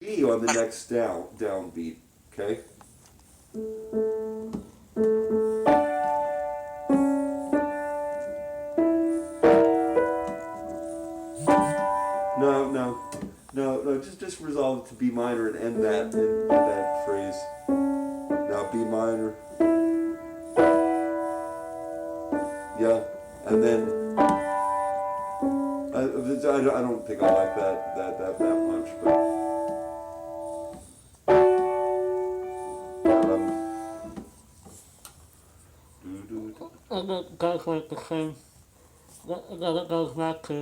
E on the next downbeat, okay? No, just resolve it to B minor and end that phrase. Now B minor. Yeah, and then I don't think I like that much, And it goes like the same. Then it goes back to.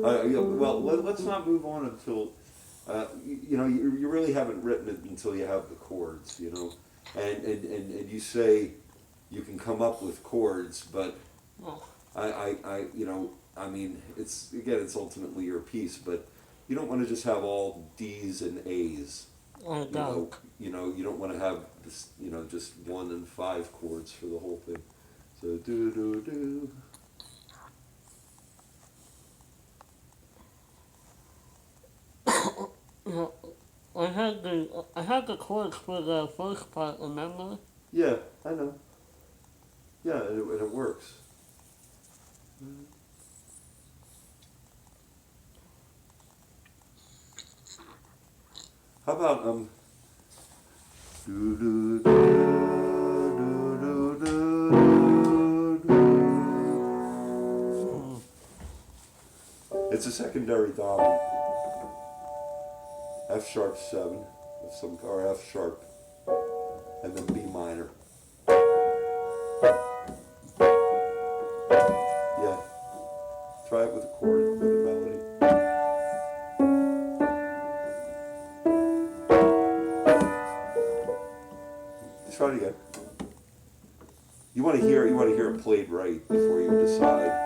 yeah, well, let's not move on until you really haven't written it until you have the chords, and you say you can come up with chords, but Oh, I mean, it's ultimately your piece, but you don't want to just have all D's and A's. I don't. You don't want to have this, just 1 and 5 chords for the whole thing. So do do do. Yeah, I had the chords for the first part, remember? Yeah, I know. Yeah, and it works. How about do do do do do do do. It's a secondary dominant. F sharp 7 of some, or F sharp, and then B minor. Yeah, try it with a chord, with a melody. Try it again. You want to hear it played right before you decide.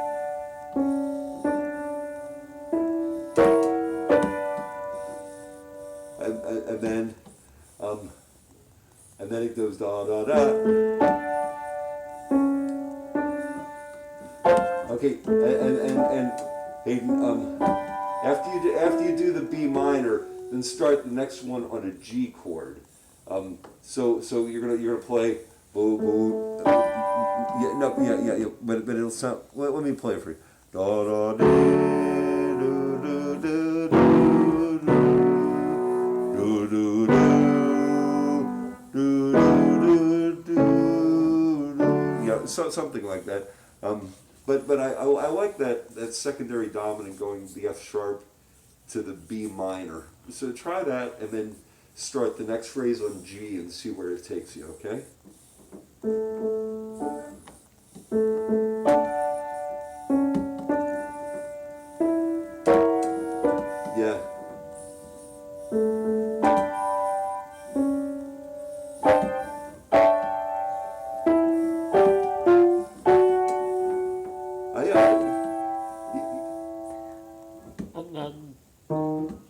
And then it goes da da da. Okay, and Hayden, after you do the B minor, then start the next one on a G chord. So you're gonna play boo boo. Yeah. But it'll sound. Let me play it for you. Da da da do do do do do do do. Yeah, something like that. But I like that secondary dominant going the F sharp to the B minor. So try that and then start the next phrase on G and see where it takes you, okay? Yeah.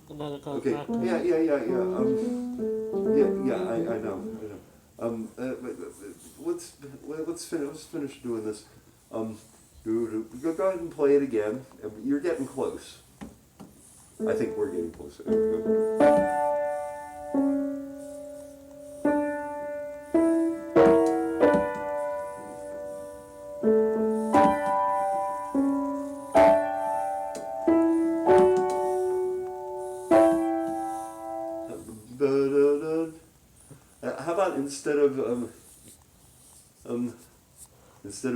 And then it goes Okay. back to. Yeah. I know. Let's finish doing this. Go ahead and play it again. You're getting close. I think we're getting close. How about instead of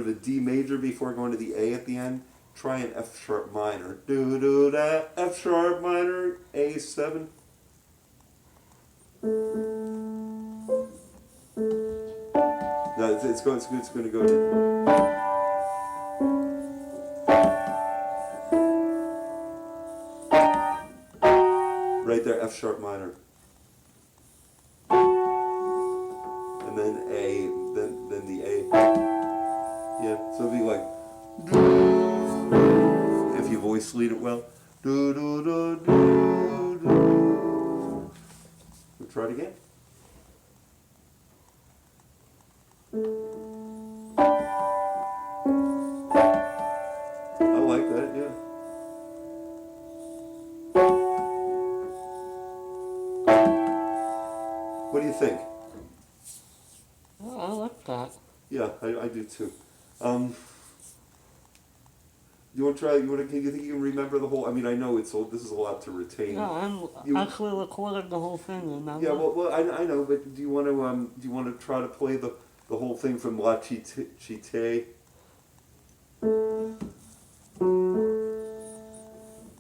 a D major before going to the A at the end, try an F sharp minor. Do do da F sharp minor A7. No, it's going to go to. Right there, F sharp minor. And then A, then the A. Yeah, so it'd be like, if you voice lead it well. Do, do, do, do, do. We'll try it again. I like that, yeah. What do you think? Oh, I like that. Yeah, I do too. You want to try? You think you can remember the whole? I mean, I know this is a lot to retain. Yeah, I'm You- actually recorded the whole thing, remember? Yeah, well, I know, but do you want to try to play the whole thing from La Chite?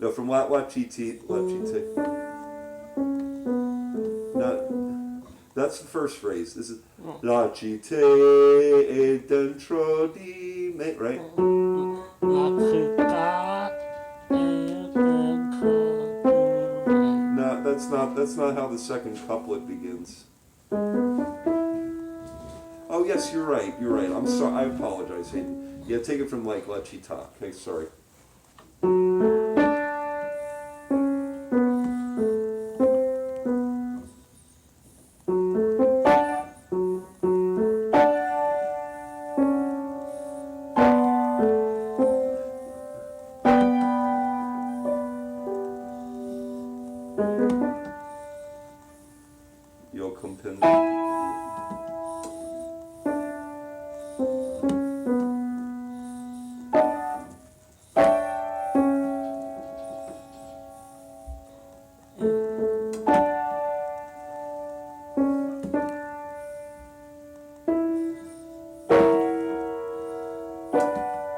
No, from La Chite. No, that's the first phrase. This is Oh. La Chite e dentro di me, right? La città è dentro di me. No, that's not how the second couplet begins. Oh yes, you're right. You're right. I'm sorry. I apologize, Hayden. Yeah, take it from like La Chita. Okay, sorry. Io comprendo.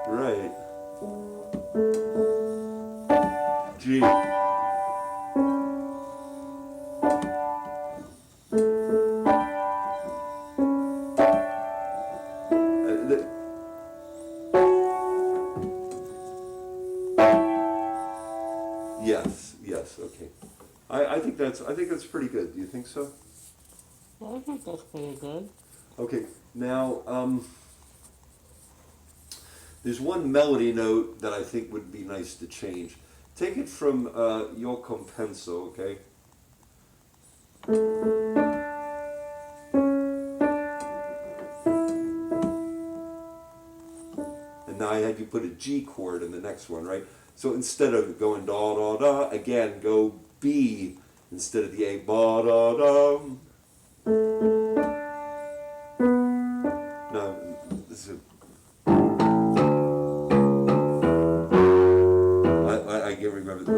Right. G. Th- yes, okay. I think that's pretty good. Do you think so? Well, I think that's pretty good. Okay. Now, there's one melody note that I think would be nice to change. Take it from Io compenso, okay? And now I had you put a G chord in the next one, right? So instead of going da da da, again go B instead of the A, ba da da. No, this is. I can't remember the.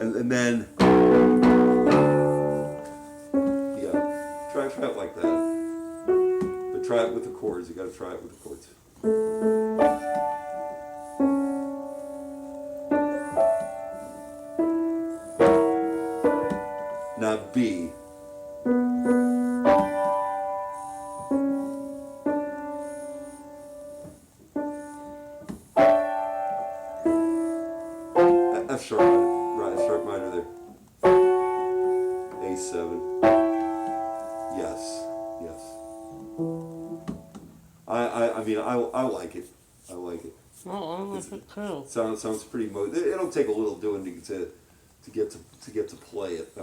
And then. Try it like that. But try it with the chords. You got to try it with the chords. Now B. F sharp minor. Right, F sharp minor there. A7. Yes. I mean, I like it. I like it. Oh, I like it too. Sounds pretty. It'll take a little doing to get to play it.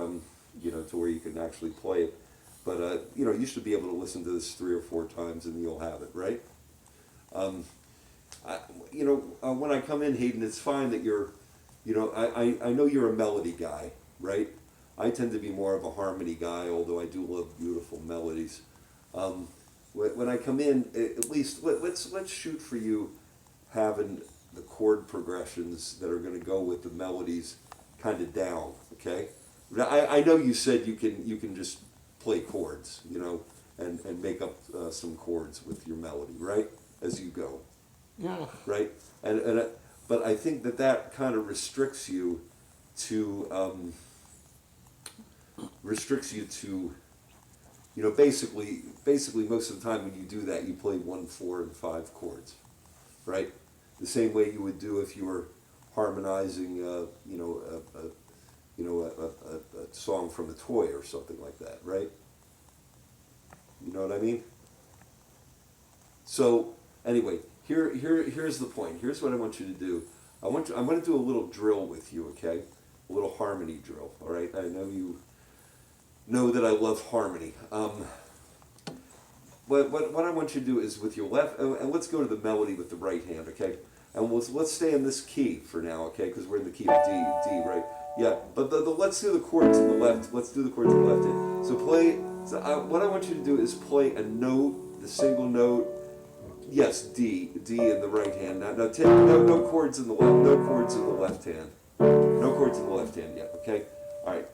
You know, to where you can actually play it. But you know, you should be able to listen to this 3 or 4 times, and you'll have it, right? You know, when I come in, Hayden, it's fine that you're. You know, I know you're a melody guy, right? I tend to be more of a harmony guy, although I do love beautiful melodies. When I come in, at least let's shoot for you having the chord progressions that are going to go with the melodies kind of down. Okay, I know you said you can just play chords, you know, and make up some chords with your melody, right, as you go. Yeah. Right, but I think that kind of restricts you to. You know, basically most of the time when you do that, you play 1, 4, and 5 chords, right? The same way you would do if you were harmonizing, you know, a song from a toy or something like that, right? You know what I mean? So anyway, here's the point. Here's what I want you to do. I'm going to do a little drill with you, okay? A little harmony drill. All right. I know you know that I love harmony. What I want you to do is with your left, and let's go to the melody with the right hand, okay? and let's stay in this key for now, okay? Because we're in the key of D, right? Yeah, but let's do the chords in the left. Let's do the chords in the left hand. So play. So what I want you to do is play a note, the single note. Yes, D in the right hand. Now take no chords in the left. No chords in the left hand. No chords in the left hand yet. Okay. All right.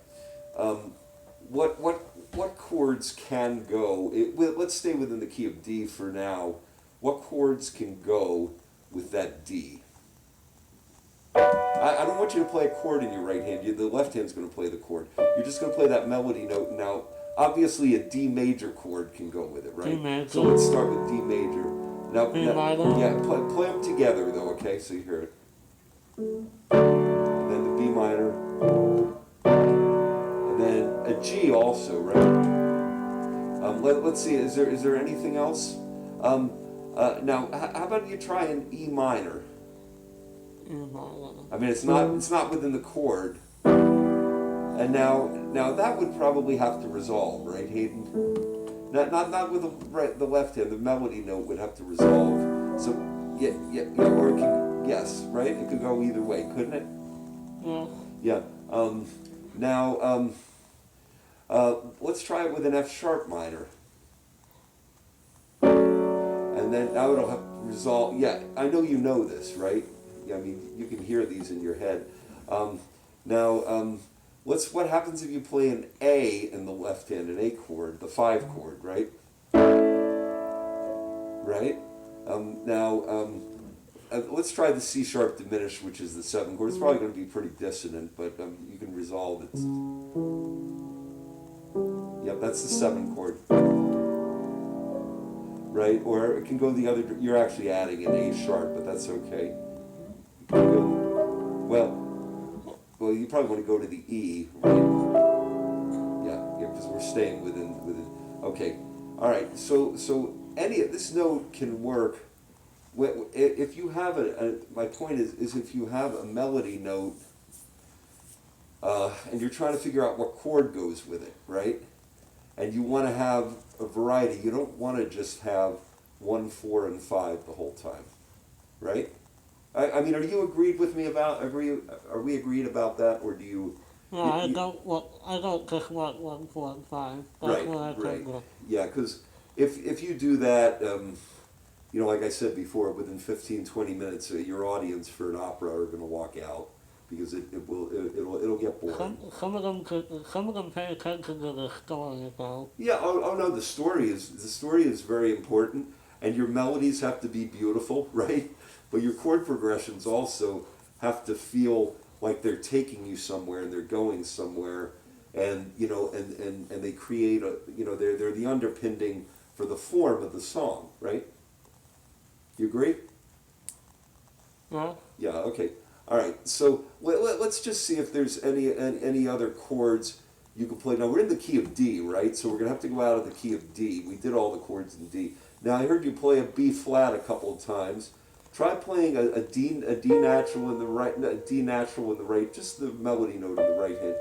What chords can go? Let's stay within the key of D for now. What chords can go with that D? I don't want you to play a chord in your right hand. The left hand's going to play the chord. You're just going to play that melody note. Now, obviously, a D major chord can go with it, right? D major. So let's start with D major. Now, B minor. yeah, play them together though, okay? So you hear it. And then the B minor. And then a G also, right? Let's see. Is there anything else? Now, how about you try an E minor? E minor. I mean, it's not within the chord. And now that would probably have to resolve, right, Hayden? Not with the left hand. The melody note would have to resolve. So yeah, or it could, yes, right. It could go either way, couldn't it? Yeah. Yeah. Now let's try it with an F sharp minor. And then now it'll have to resolve. Yeah, I know you know this, right? I mean, you can hear these in your head. What happens if you play an A in the left hand, an A chord, the 5 chord, right? Right? Let's try the C sharp diminished, which is the 7 chord. It's probably going to be pretty dissonant, but you can resolve it. Yep, that's the 7 chord. Right? Or it can go the other. You're actually adding an A sharp, but that's okay. Well, you probably want to go to the E, right? Yeah, because we're staying within. Okay, all right. So any of this note can work. If you have my point is if you have a melody note, and you're trying to figure out what chord goes with it, right? And you want to have a variety. You don't want to just have 1, 4, and 5 the whole time, right? I mean, are you agreed with me about Are we agreed about that, or do you? Yeah, I don't just want 1, 4, and 5. That's what I think. Yeah, because if you do that, like I said before, within 15, 20 minutes, your audience for an opera are going to walk out because it'll get boring. Some of them pay attention to the story, though. Yeah. Oh no, the story is very important, and your melodies have to be beautiful, right? But your chord progressions also have to feel like they're taking you somewhere and they're going somewhere, and and they create they're the underpinning for the form of the song, right? You agree? Yeah. Yeah. Okay. All right. So let's just see if there's any other chords you can play. Now we're in the key of D, right? So we're gonna have to go out of the key of D. We did all the chords in D. Now I heard you play a B flat a couple of times. Try playing a D natural in the right, a D natural in the right, just the melody note in the right hand.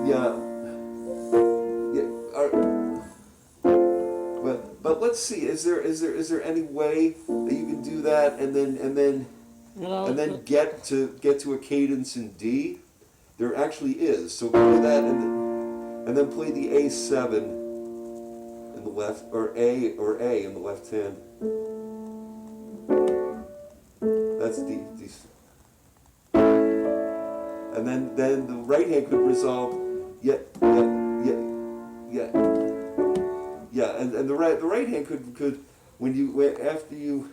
Yeah. But let's see. Is there any way that you can do that and then get to a cadence in D? There actually is. So play that and then play the A7 in the left, or A in the left hand. That's D. And then the right hand could resolve. Yeah. And the right hand could after you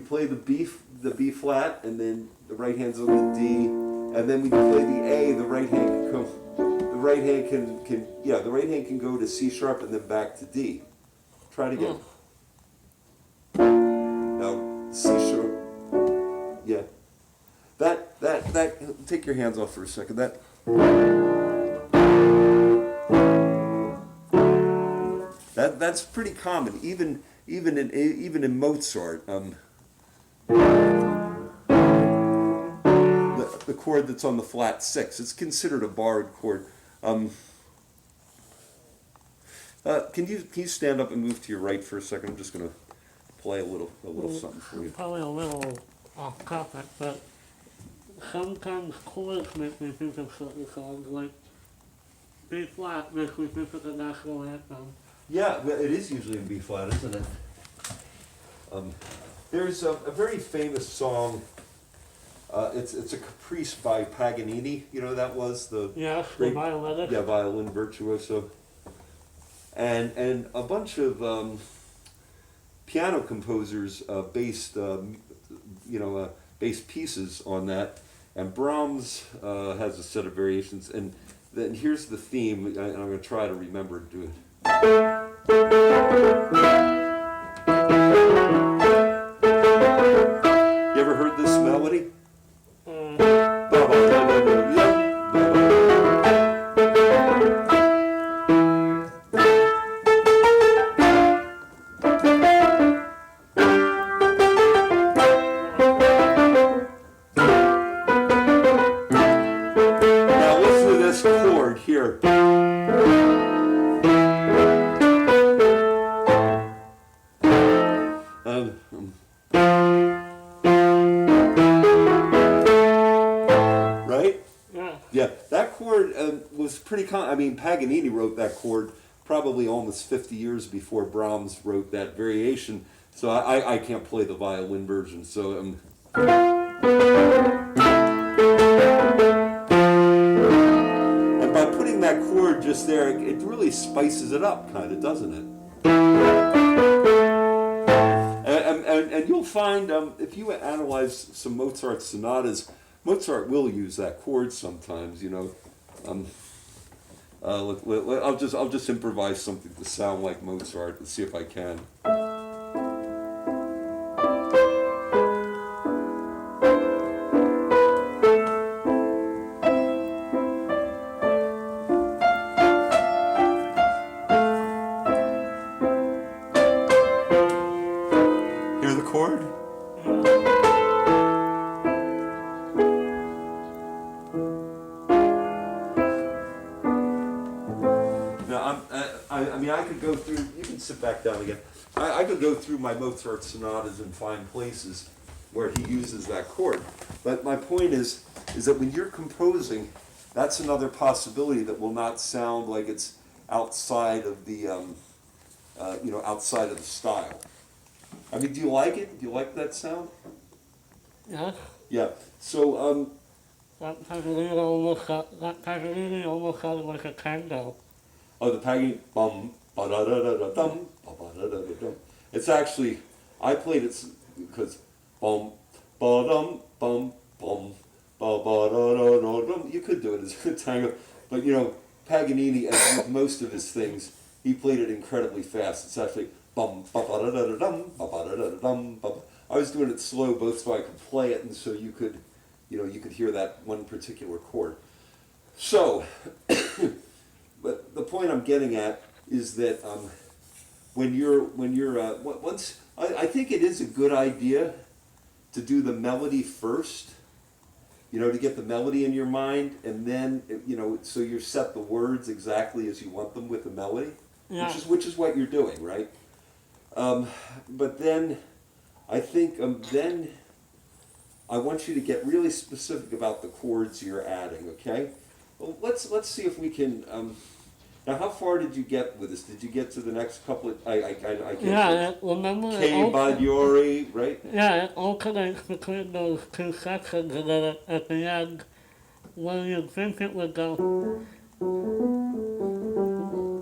play the B flat, and then the right hand's on the D, and then when you play the A, the right hand can come. The right hand can go to C sharp and then back to D. Try it again. Now C sharp. Yeah. That take your hands off for a second. That's pretty common, even in Mozart. The chord that's on the flat 6, it's considered a barred chord. Can you stand up and move to your right for a second? I'm just gonna play a little something for you. Probably a little off topic, but sometimes chords make me think of certain songs, like B flat makes me think of the national anthem. Yeah, well, it is usually in B flat, isn't it? There's a very famous song. It's a caprice by Paganini. You know who that was the Yes, the great violinist. violin virtuoso, and a bunch of piano composers based based pieces on that. And Brahms has a set of variations. And then here's the theme. And I'm going to try to remember to do it. You ever heard this melody? Now listen to this chord here. Right? Yeah. Yeah, that chord was pretty I mean, Paganini wrote that chord probably almost 50 years before Brahms wrote that variation. So I can't play the violin version. So and by putting that chord just there, it really spices it up, kind of, doesn't it? And you'll find if you analyze some Mozart sonatas, Mozart will use that chord sometimes. You know, I'll just improvise something to sound like Mozart. Let's see if I can. Hear the chord? I mean, I could go through, you can sit back down again. I could go through my Mozart sonatas and find places where he uses that chord. But my point is that when you're composing, that's another possibility that will not sound like it's outside of the, outside of the style. I mean, do you like it? Do you like that sound? Yes. Yeah. So, That Paganini almost sounded like a tango. oh, the Paganini, bum, ba da da da da dum, ba da da da dum. It's actually, I played it because bum, ba dum, bum, bum, ba da da da dum. You could do it as a tango, but you know, Paganini, as with most of his things, he played it incredibly fast. It's actually bum, ba da da da dum, ba da da da dum, ba. I was doing it slow both so I could play it and so you could hear that one particular chord. So, but the point I'm getting at is that I think it is a good idea to do the melody first, to get the melody in your mind, and then, so you set the words exactly as you want them with the melody, Yeah. which is what you're doing, right? But then, I think then I want you to get really specific about the chords you're adding, okay? Well, let's see if we can. Now, how far did you get with this? Did you get to the next couple of? I can't. Yeah, remember K Badiori, right? Yeah, it alternates between those two sections, and then at the end, when you think it would go,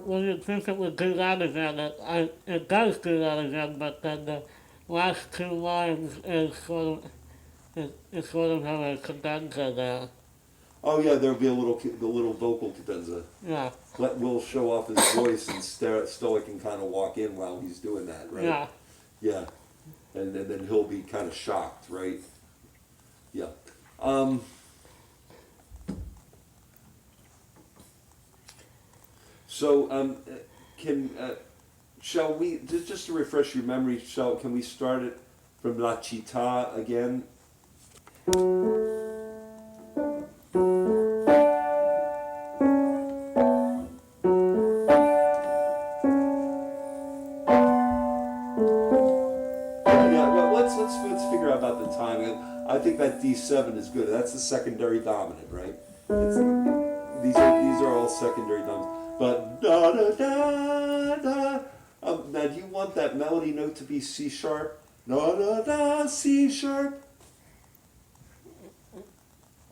when you think it would do that again, it does do that again, but then the last two lines is sort of have a cadenza there. Oh yeah, there'll be the little vocal cadenza. Yeah, Let Will show off his voice, and Stoic can kind of walk in while he's doing that, right? yeah. Yeah, and then he'll be kind of shocked, right? Yeah. So shall we just to refresh your memory? Can we start it from La Città again? out about the timing. I think that D7 is good. That's the secondary dominant, right? These are all secondary dominants. But da da da da. Now, do you want that melody note to be C sharp? Da da da, C sharp.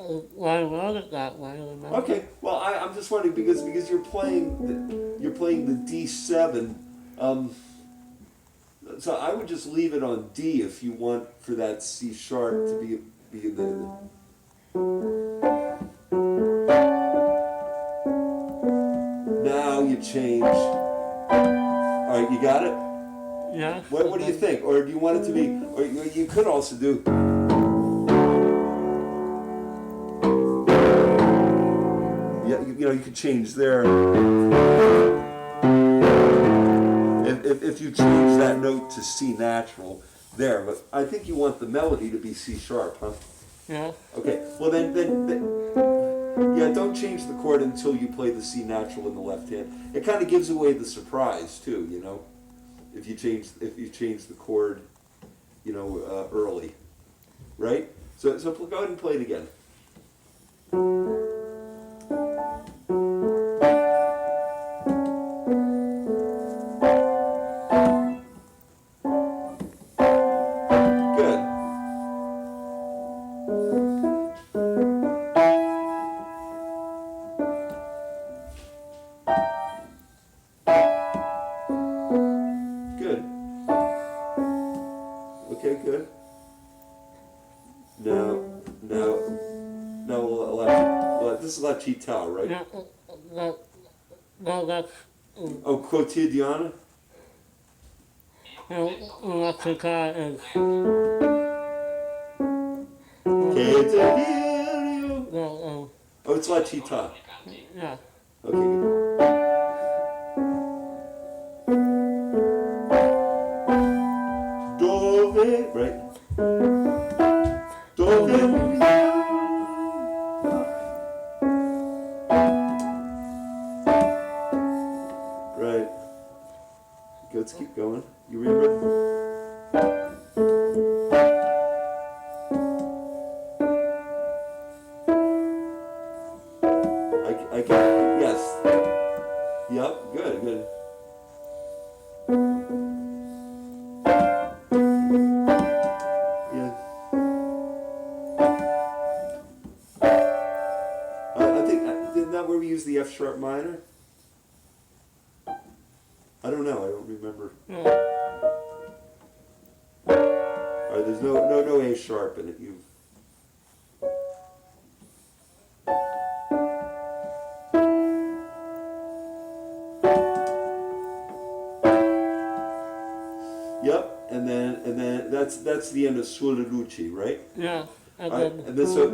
I wrote it that way, remember? Okay. Well, I'm just wondering because you're playing the D7. So I would just leave it on D if you want for that C sharp to be in the. Now you change. All right, you got it. Yes. What do you think? Or do you want it to be? Or you could also do. Yeah, you could change there. If you change that note to C natural there, but I think you want the melody to be C sharp, huh? Yeah. Okay. Well then yeah, don't change the chord until you play the C natural in the left hand. It kind of gives away the surprise too, you know. If you change the chord, early, right? So go ahead and play it again. Good. Good. Okay, good. Now, this is La Chita, right? Yeah, no, that's, Oh, quotidiana? Mexica is, Cadenzas. no, Oh, it's La Chita. yeah, Okay, good. Dove, right? Dove. Right. Let's keep going. You remember? I can, yes. Yep, good. Yeah. I think, isn't that where we use the F sharp minor? I don't know, I don't remember. yeah. Alright, there's no A sharp in it. Yep, and then that's the end of Sulla Luci, right? Yeah, and Alright, then, and then so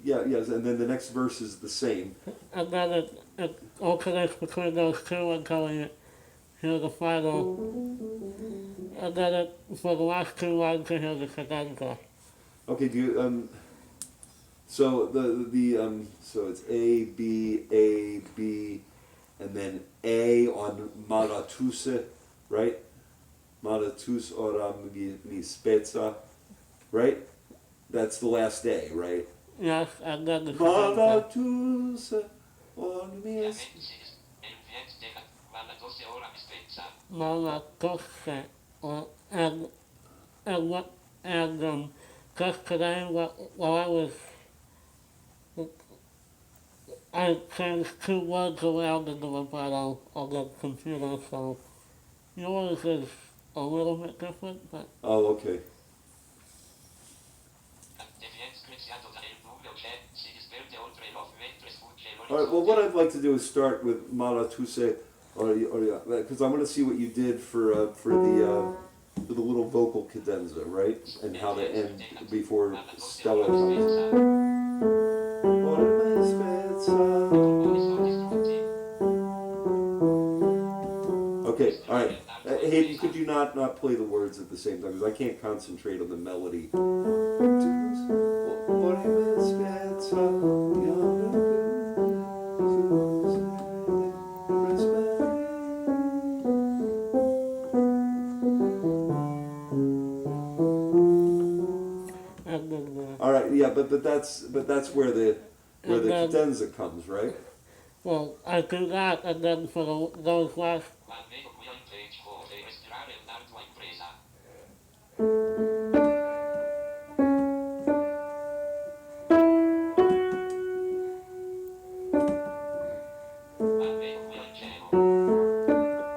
yes, and then the next verse is the same. and then it alternates between those two until you hear the final, and then for the last two lines you hear the cadenza. Okay, do you so so it's A B, and then A on Malatuse, right? Malatus ora mi spezza, right? That's the last A, right? Yes, and then the cadenza. Malatus ora mi Mama Tosse, and just today while I changed two words around in the libretto on the computer, so yours is a little bit different, but Oh, okay. All right. Well, what I'd like to do is start with Malatuse, or because I'm going to see what you did for the little vocal cadenza, right? And how to end before Stella comes. Okay. All right. Hayden, could you not play the words at the same time? Because I can't concentrate on the melody. All right, yeah, but that's where the And then- cadenza comes, right? Well, I do that, and then for those last,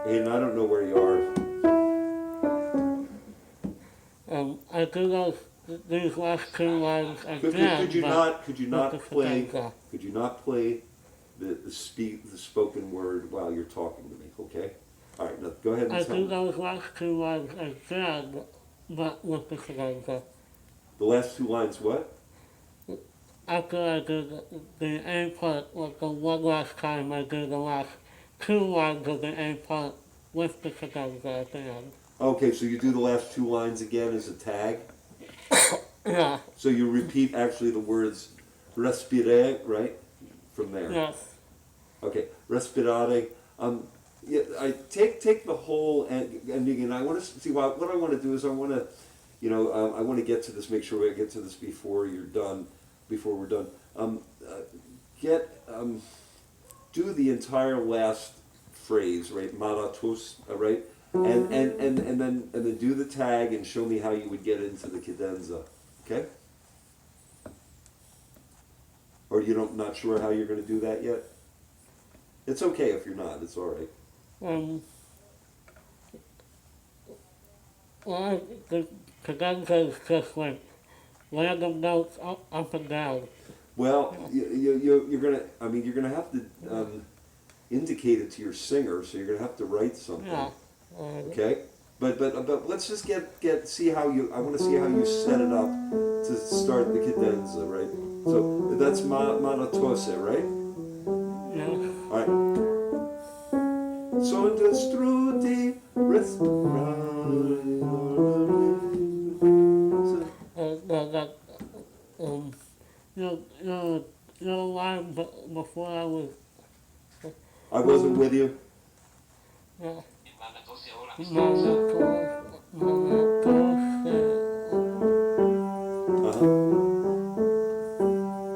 And I don't know where you are. I do these last two lines Could again, you but not with the play? cadenza. Could you not play the spoken word while you're talking to me? Okay. All right. Now go ahead I and tell do me. those last two lines again, but with the cadenza. The last two lines. What? After I do the A part, like the one last time, I do the last two lines of the A part with the cadenza at the end. Okay. So you do the last two lines again as a tag. Yeah, So you repeat actually the words respire, right? From there. yes. Okay, respirare. Yeah, I take the whole ending, and I want to see what I want to do is I want to, I want to get to this. Make sure we get to this before you're done. Before we're done, do the entire last phrase, right? Maratus, right? And then do the tag and show me how you would get into the cadenza, okay? Or you not sure how you're going to do that yet? It's okay if you're not. It's all right. Well, the cadenza is just like random notes up and down. Well, you're gonna. I mean, you're gonna have to indicate it to your singer, so you're gonna have to write something. Yeah. Okay. But let's just see how you. I want to see how you set it up to start the cadenza, right? So that's monotose, right? Yeah. All right. So destruti That your line before I wasn't with you. yeah.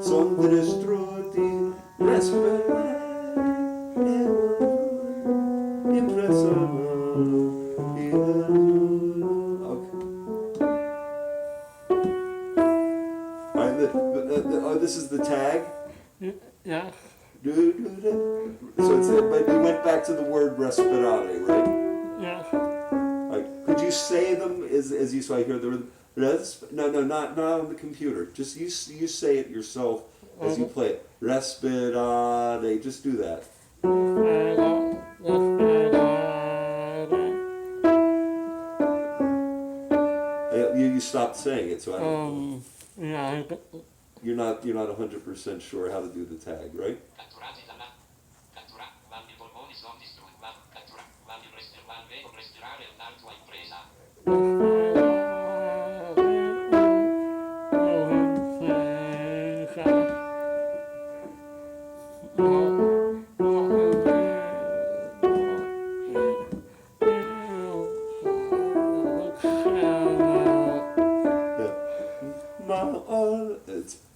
Son destrutti this is the tag. Yeah. So but you went back to the word respirare, right? Yeah. Like, could you say them as you so I hear the rhythm? No, not on the computer. Just you say it yourself as you play it. Respirare. Just do that. You stopped saying it, so I don't. Yeah. You're not 100% sure how to do the tag, right?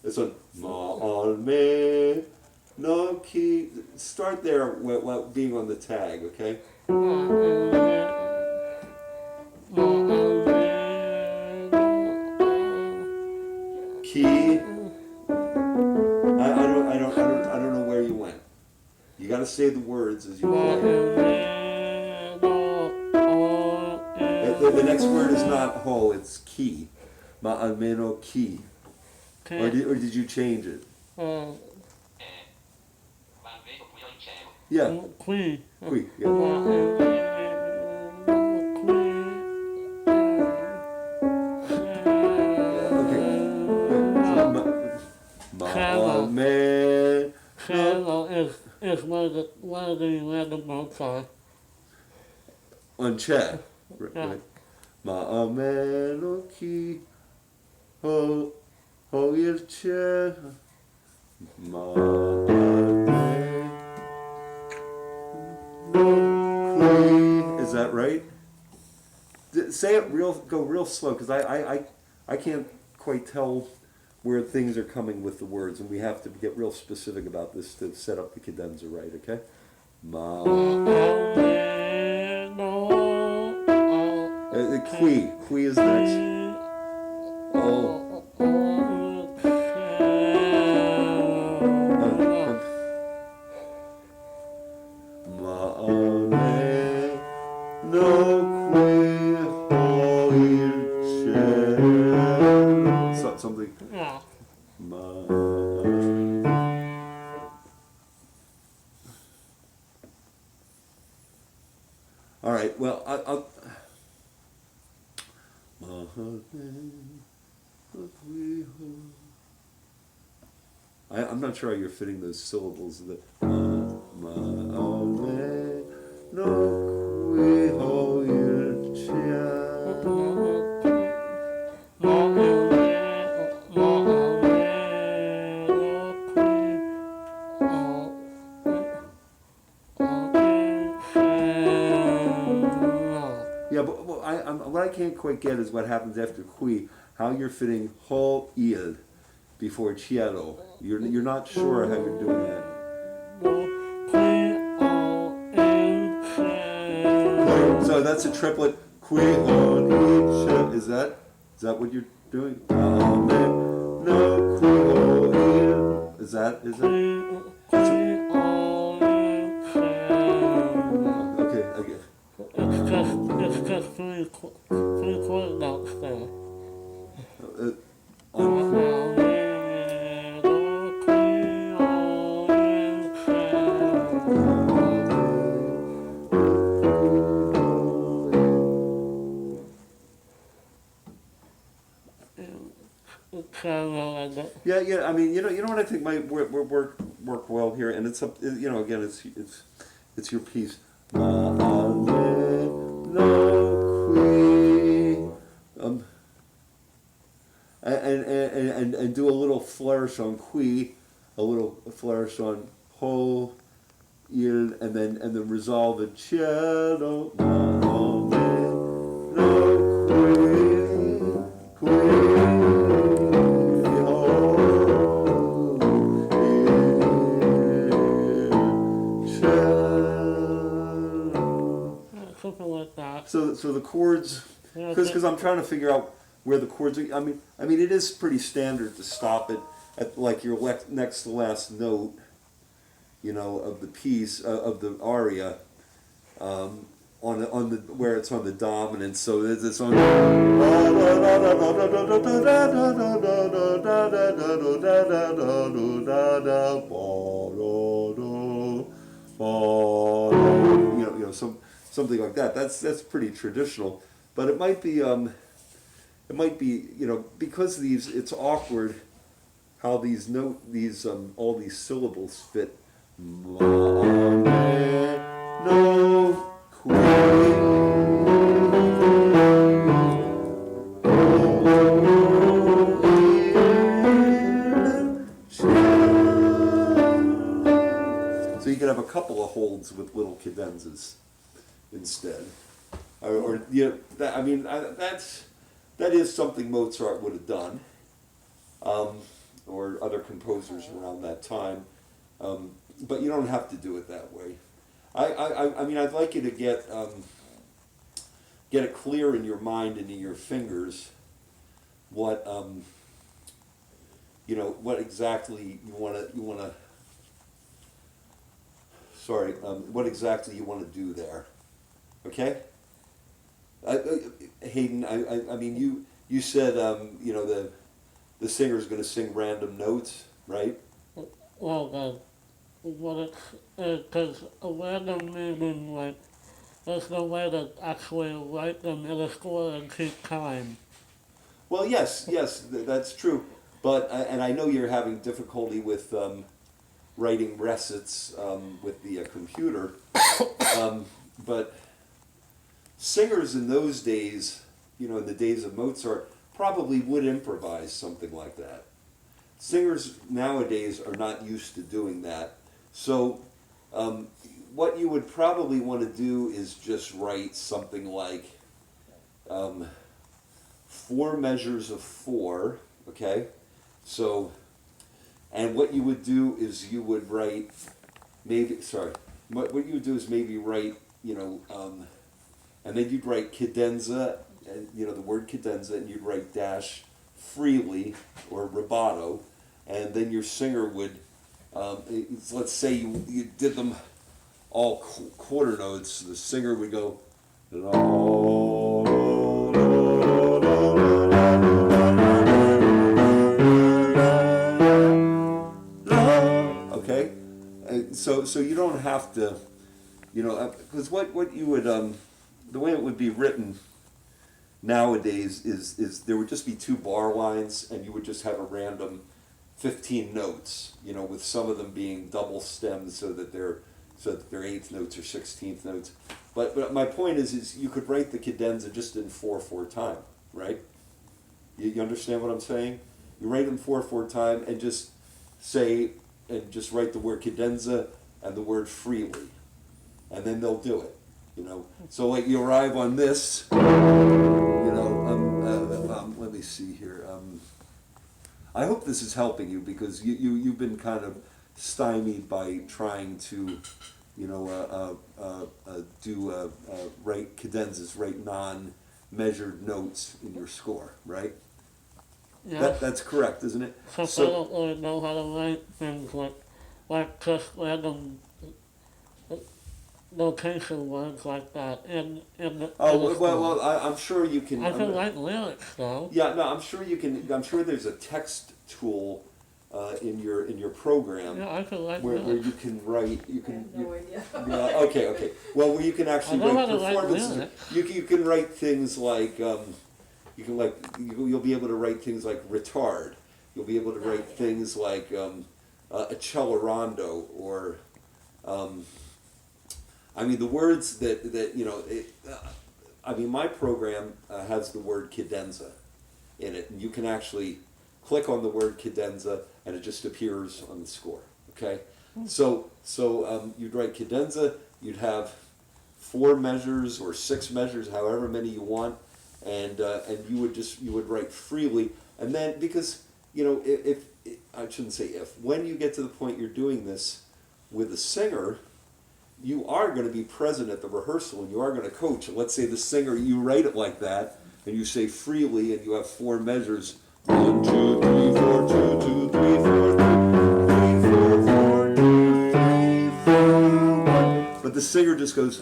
It's on ma'al me no key. Start there while being on the tag, okay? Key. I don't know where you went. You got to say the words as you play. The next word is not ho, it's key. Ma'al me no key. Or did you change it? Yeah. Qui. Qui, yeah. Ma'al me Cello is where the random notes are. on che. Yeah. Right. Ma'al me no ki ho il che. Ma'al me no qui. Is that right? Say it go real slow, because I can't quite tell where things are coming with the words, and we have to get real specific about this to set up the cadenza right, okay? Ma. Qui is next. Oh. Ma. No qui ho il cielo. Something. Yeah. Ma. All right. Well, I'll. I'm not sure how you're fitting those syllables. The no qui ho il cielo. Yeah, but what I can't quite get is what happens after qui, how you're fitting ho il before cielo. You're not sure how you're doing that. So that's a triplet. Qui ho il cielo. Is that what you're doing? No qui ho il. Is that? Okay, okay. It's just three chord notes there. Yeah. I mean, you know what I think might work well here, and it's again, it's your piece. And do a little flourish on qui, a little flourish on ho, il, and then resolve the cielo. Something like that. So the chords, because I'm trying to figure out where the chords are. I mean it is pretty standard to stop it at like your next to last note, of the piece of the aria, on the where it's on the dominant. So it's on. Something like that. That's pretty traditional, but it might be because it's awkward how all these syllables fit. So you can have a couple of holds with little cadenzas instead, that is something Mozart would have done, or other composers around that time, but you don't have to do it that way. I mean, I'd like you to get it clear in your mind and in your fingers what exactly you want to. Sorry, what exactly you want to do there. Okay, Hayden. I mean, you said the singer's going to sing random notes, right? Well, because a random meaning, like, there's no way to actually write them in a score and keep time. Well, yes, that's true. But and I know you're having difficulty with writing recits with the computer, but singers in those days, in the days of Mozart, probably would improvise something like that. Singers nowadays are not used to doing that. So what you would probably want to do is just write something like 4 measures of 4, okay? So, and what you would do is you would write, what you would do is maybe write, and then you'd write cadenza, and the word cadenza, and you'd write dash freely or rubato, and then your singer would, let's say you did them all quarter notes, the singer would go, okay? So you don't have to, because what you would, the way it would be written nowadays is there would just be two bar lines, and you would just have a random 15 notes, with some of them being double stems so that they're eighth notes or 16th notes. But my point is you could write the cadenza just in 4/4 time, right? You understand what I'm saying? You write them 4/4 time and just write the word cadenza and the word freely, and then they'll do it. So like you arrive on this, let me see here. I hope this is helping you, because you've been kind of stymied by trying to, write cadenzas, write non-measured notes in your score, right? Yeah. That's correct, isn't it? I don't really know how to write things like just random notation words like that in the Well, I'm sure you can. I can write lyrics though. Yeah, no, I'm sure you can. I'm sure there's a text tool in your program. Yeah, I can write where lyrics. you can write. You can. I have no idea. Yeah, okay. Well, where you can actually I know write how to write performances. lyrics. You can write things like you'll be able to write things like retard. You'll be able to write things like a cellorando or. The words my program has the word cadenza in it, and you can actually click on the word cadenza, and it just appears on the score. Okay, so you'd write cadenza. You'd have 4 measures or 6 measures, however many you want, and you would write freely, and then because if I shouldn't say if, when you get to the point you're doing this with a singer, you are going to be present at the rehearsal, and you are going to coach. Let's say the singer, you write it like that, and you say freely, and you have 4 measures. 1, 2, 3, 4, 2, 2, 3, 4, 3, 4, 4, 2, 3, 4, 1. But the singer just goes.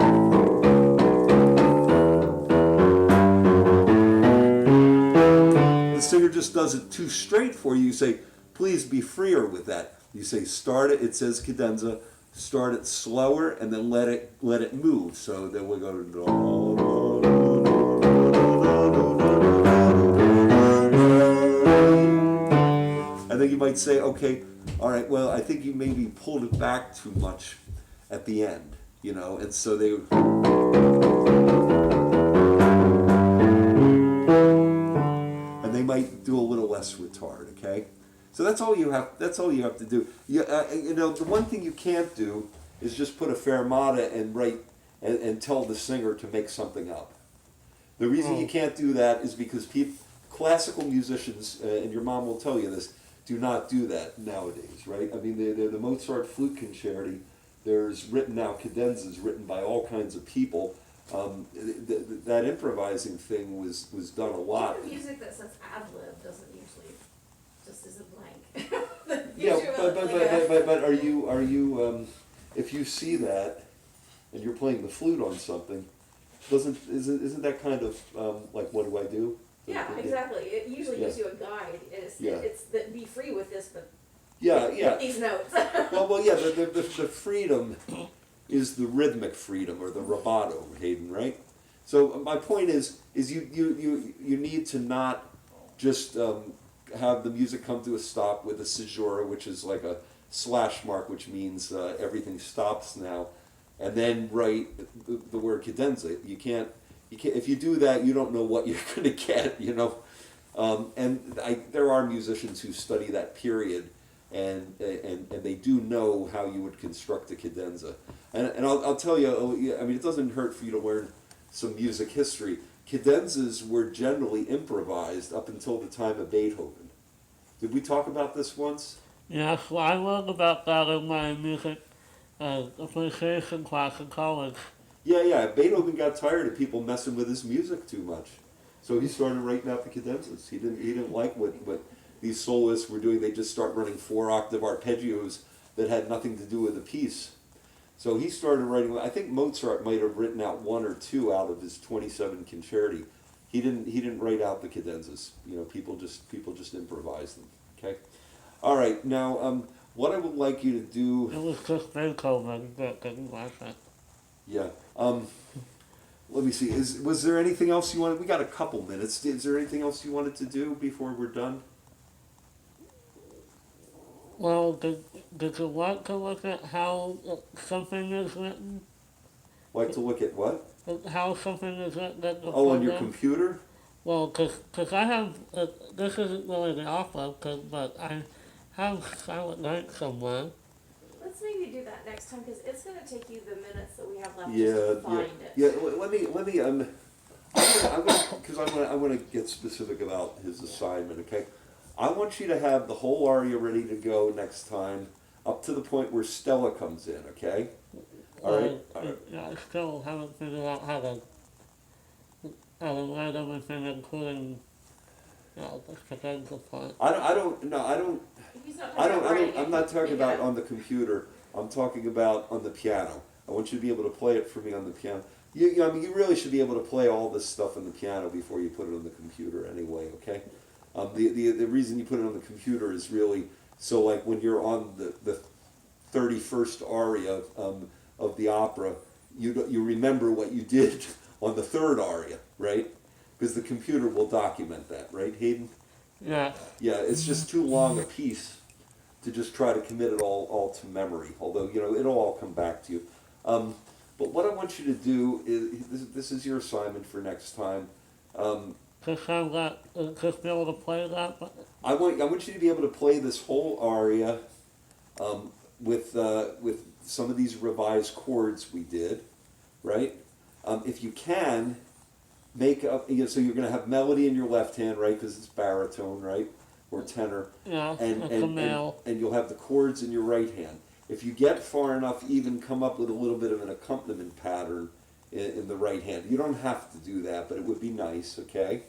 The singer just does it too straight for you. You say, please be freer with that. You say, start it. It says cadenza. Start it slower, and then let it move. So then we'll go to and then you might say, okay, all right, well, I think you maybe pulled it back too much at the end, and so they might do a little less retard, okay? So that's all you have. That's all you have to do. The one thing you can't do is just put a fermata and write and tell the singer to make something up. The reason you can't do that is because classical musicians, and your mom will tell you this, do not do that nowadays, right? The Mozart flute concerti. There's written now cadenzas written by all kinds of people. That improvising thing was done a lot. Even music that says ad lib doesn't usually just isn't blank. Yeah, but are you if you see that and you're playing the flute on something, isn't that kind of like, what do I do? Yeah, exactly. It usually gives you a guide. It's that be free with this, but with these notes. well, yeah. The freedom is the rhythmic freedom, or the rubato, Hayden, right? So my point is you need to not just have the music come to a stop with a caesura, which is like a slash mark, which means everything stops now, and then write the word cadenza. You can't. If you do that, you don't know what you're going to get. There are musicians who study that period, and they do know how you would construct a cadenza. And I'll tell you, it doesn't hurt for you to learn some music history. Cadenzas were generally improvised up until the time of Beethoven. Did we talk about this once? Yes, well, I learned about that in my music appreciation class in college. Yeah. Beethoven got tired of people messing with his music too much, so he started writing out the cadenzas. He didn't like what these soloists were doing. They just start running 4-octave arpeggios that had nothing to do with the piece. So he started writing. I think Mozart might have written out 1 or 2 out of his 27 concerti. He didn't write out the cadenzas. You know, people just improvised them. Okay. All right. Now, what I would like you to do. It was just Beethoven that didn't like it. Yeah. Let me see. Was there anything else you wanted? We got a couple minutes. Is there anything else you wanted to do before we're done? Well, did you want to look at how something is written? Like to look at what? How something is written at the Oh, on your program? computer? Well, cause I have, this isn't really the opera, but I have Silent Night somewhere. Let's maybe do that next time, because it's gonna take you the minutes that we have left Yeah, just to find it. yeah. Let me. Because I'm gonna get specific about his assignment. Okay. I want you to have the whole aria ready to go next time, up to the point where Stella comes in. Okay. All right. Yeah, I still haven't figured out how to write everything, including, the cadenza part. I don't. No, I don't. He's not talking about writing I'm it. not talking Yeah. about on the computer. I'm talking about on the piano. I want you to be able to play it for me on the piano. I mean, you really should be able to play all this stuff on the piano before you put it on the computer anyway, okay? The reason you put it on the computer is really so like when you're on the 31st aria of the opera, you remember what you did on the 3rd aria, right? Because the computer will document that, right, Hayden? Yeah. Yeah, it's just too long a piece to just try to commit it all to memory. Although, it'll all come back to you. But what I want you to do is, this is your assignment for next time. Just be able to play that. But I want you to be able to play this whole aria with some of these revised chords we did, right? If you can, make up, so you're going to have melody in your left hand, right, because it's baritone, right, or tenor. Yeah, and, it's and, a male. and you'll have the chords in your right hand. If you get far enough, even come up with a little bit of an accompaniment pattern in the right hand. You don't have to do that, but it would be nice, okay?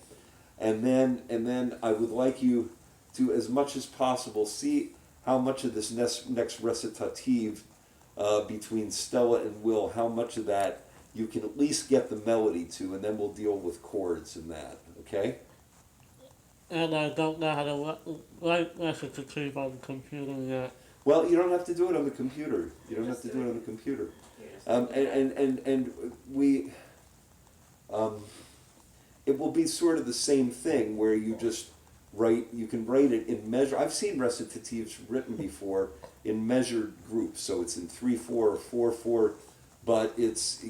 And then I would like you to, as much as possible, see how much of this next recitative between Stella and Will, how much of that you can at least get the melody to, and then we'll deal with chords in that, okay? And I don't know how to write recitative on the computer yet. Well, you don't have to do it on the computer. You don't have to do it on the computer. And we, it will be sort of the same thing where you just you can write it in measure. I've seen recitatives written before in measured groups, so it's in 3/4 or 4/4, but it's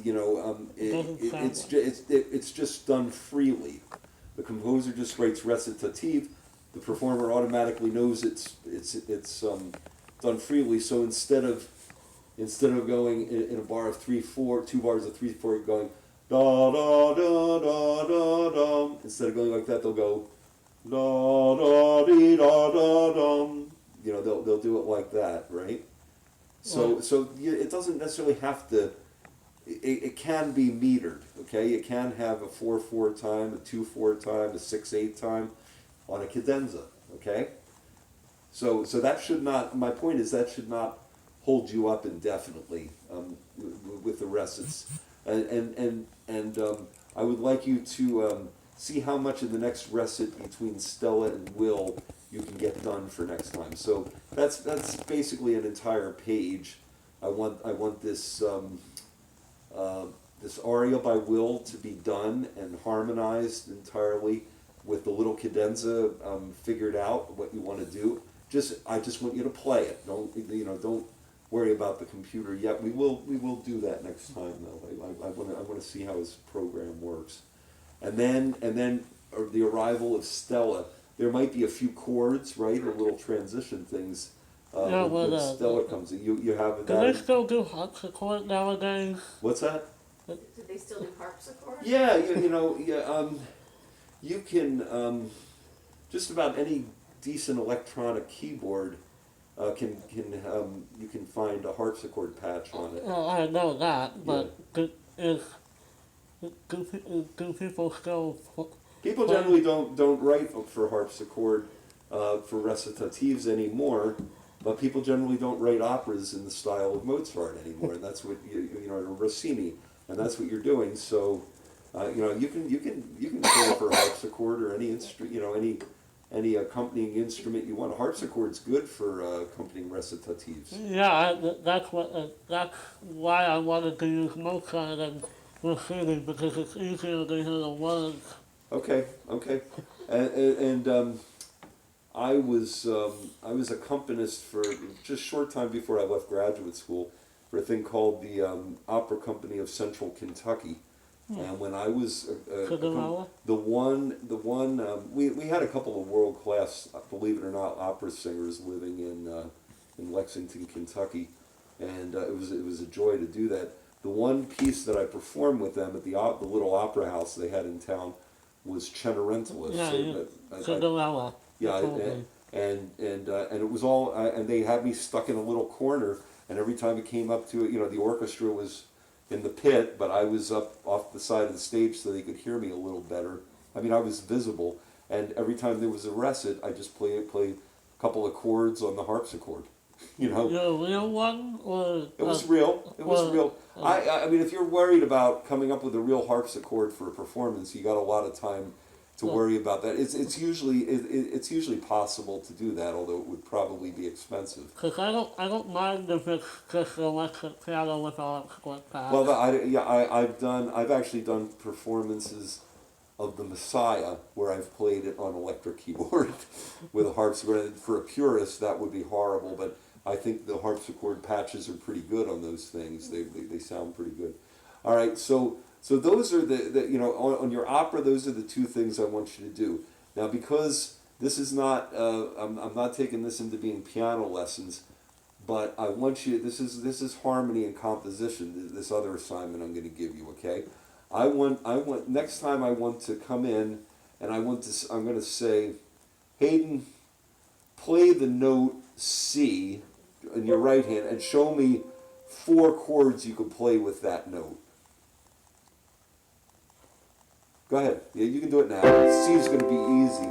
it's just done freely. The composer just writes recitative. The performer automatically knows it's done freely. So instead of going in a bar of 3/4, 2 bars of 3/4, going da da da da da da. Instead of going like that, they'll go da da dee da da dum. They'll do it like that, right? So it doesn't necessarily have to. It can be metered, okay? It can have a 4/4 time, a 2/4 time, a 6/8 time on a cadenza, okay? So that should not. My point is that should not hold you up indefinitely with the recits, and I would like you to see how much of the next recit between Stella and Will you can get done for next time. So that's basically an entire page. I want this this aria by Will to be done and harmonized entirely with the little cadenza figured out what you want to do. I just want you to play it. Don't worry about the computer yet. We will do that next time though. I want to see how his program works, and then the arrival of Stella. There might be a few chords, right, or little transition things. When Stella comes in, you have that. Do they still do harpsichord nowadays? What's that? Do they still do harpsichord? Yeah, you can just about any decent electronic keyboard you can find a harpsichord patch on it. Well, I know that, but do people still People play? generally don't write for harpsichord for recitatives anymore, but people generally don't write operas in the style of Mozart anymore, and that's what you know, or Rossini, and that's what you're doing. So, you know, you can play for harpsichord or any any accompanying instrument you want. A harpsichord's good for accompanying recitatives. Yeah, that's why I wanted to use Mozart and Rossini, because it's easier to hear the words. Okay, okay, and I was accompanist for just a short time before I left graduate school for a thing called the Opera Company of Central Kentucky, and when I was we had a couple of world class, believe it or not, opera singers living in Lexington, Kentucky, and it was a joy to do that. The one piece that I performed with them at the little opera house they had in town was Cenerentola. Yeah, so and it was all, and they had me stuck in a little corner, and every time it came up to it, you know, the orchestra was in the pit, but I was up off the side of the stage so they could hear me a little better. I mean, I was visible, and every time there was a recit, I just play a couple of chords on the harpsichord. You know, the real one, or it was real. It was real. I mean, if you're worried about coming up with a real harpsichord for a performance, you got a lot of time to worry about that. It's usually possible to do that, although it would probably be expensive. Because I don't mind if it's just an electric piano with an electric pad. Well, I've actually done performances of the Messiah where I've played it on electric keyboard with a harpsichord. For a purist, that would be horrible, but I think the harpsichord patches are pretty good on those things. They sound pretty good. All right, so those are the you know, on your opera, those are the two things I want you to do. Now, because this is not, I'm not taking this into being piano lessons, but I want you, this is harmony and composition, this other assignment I'm going to give you, okay? I want, next time I want to come in, and I'm going to say, Hayden, play the note C in your right hand and show me 4 chords you could play with that note. Go ahead. Yeah, you can do it now. C is going to be easy.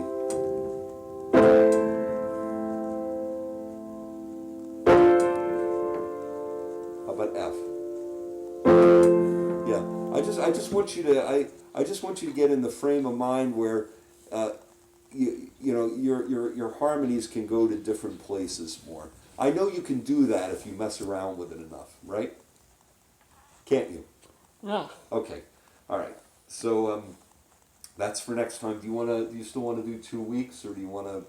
How about F? Yeah. I just want you to I just want you to get in the frame of mind where you know, your harmonies can go to different places more. I know you can do that if you mess around with it enough, right? Can't you? Yeah. Okay. All right. So that's for next time. Do you still want to do 2 weeks, or do you want to